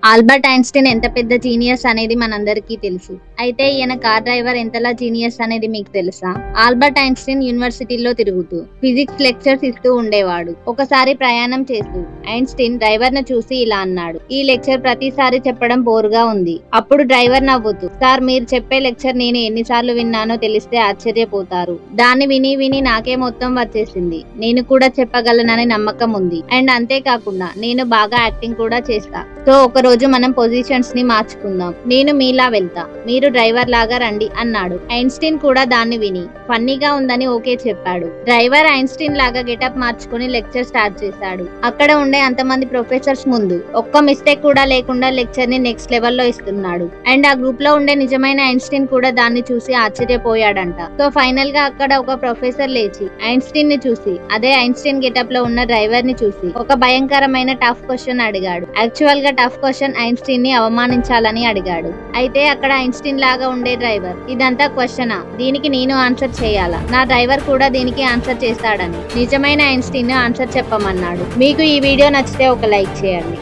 Albert Einstein ఎంత పెద్ద genius అనేది మనందరికీ తెలుసు. అయితే ఈయన కార్ డ్రైవర్ ఎంతలా జీనియస్ అనేది మీకు తెలుసా? ఆల్బర్ట్ ఐన్‌స్టీన్ యూనివర్సిటీలో తిరుగుతూ ఫిజిక్స్ లెక్చర్స్ ఇస్తూ ఉండేవాడు. ఒకసారి ప్రయాణం చేస్తూ ఐన్‌స్టీన్ డ్రైవర్‌ను చూసి ఇలా అన్నాడు, "ఈ లెక్చర్ ప్రతిసారి చెప్పడం బోరుగా ఉంది." అప్పుడు డ్రైవర్ నవ్వుతూ, "సార్, మీరు చెప్పే లెక్చర్ నేను ఎన్నిసార్లు విన్నానో తెలిస్తే ఆశ్చర్యపోతారు. దాన్ని విని విని నాకే మొత్తం వచ్చేసింది. నేను కూడా చెప్పగలనని నమ్మకం ఉంది. అండ్ అంతేకాకుండా నేను బాగా యాక్టింగ్ కూడా చేస్తా. సో ఒకరోజు మనం పొజిషన్స్ ని మార్చుకుందాం. నేను మీలా వెళ్తా, మీరు డ్రైవర్ లాగా రండి" అన్నాడు. ఐన్‌స్టీన్ కూడా దాన్ని విని ఫన్నీగా ఉందని ఓకే చెప్పాడు. డ్రైవర్ ఐన్‌స్టీన్ లాగా గెటప్ మార్చుకుని లెక్చర్ స్టార్ట్ చేశాడు. అక్కడ ఉండే అంతమంది ప్రొఫెసర్స్ ముందు ఒక్క మిస్టేక్ కూడా లేకుండా లెక్చర్ ని నెక్స్ట్ లెవెల్లో ఇస్తున్నాడు. అండ్ ఆ గ్రూప్ లో ఉండే నిజమైన ఐన్‌స్టీన్ కూడా దాన్ని చూసి ఆశ్చర్యపోయాడంట. సో ఫైనల్ గా అక్కడ ఒక ప్రొఫెసర్ లేచి ఐన్‌స్టీన్ ని చూసి, అదే ఐన్‌స్టీన్ గెటప్ లో ఉన్న డ్రైవర్ ని చూసి ఒక భయంకరమైన టఫ్ క్వశ్చన్ అడిగాడు. యాక్చువల్ గా టఫ్ క్వశ్చన్ ఐన్‌స్టీన్ ని అవమానించాలని అడిగాడు. అయితే అక్కడ ఐన్‌స్టీన్ లాగా ఉండే డ్రైవర్, "ఇదంతా క్వశ్చనా? దీనికి నేను ఆన్సర్ చేయాలా? నా డ్రైవర్ కూడా దీనికి ఆన్సర్ చేస్తాడని నిజమైన ఐన్‌స్టీన్ ఆన్సర్ చెప్పమన్నాడు. మీకు ఈ వీడియో నచ్చితే ఒక లైక్ చేయండి.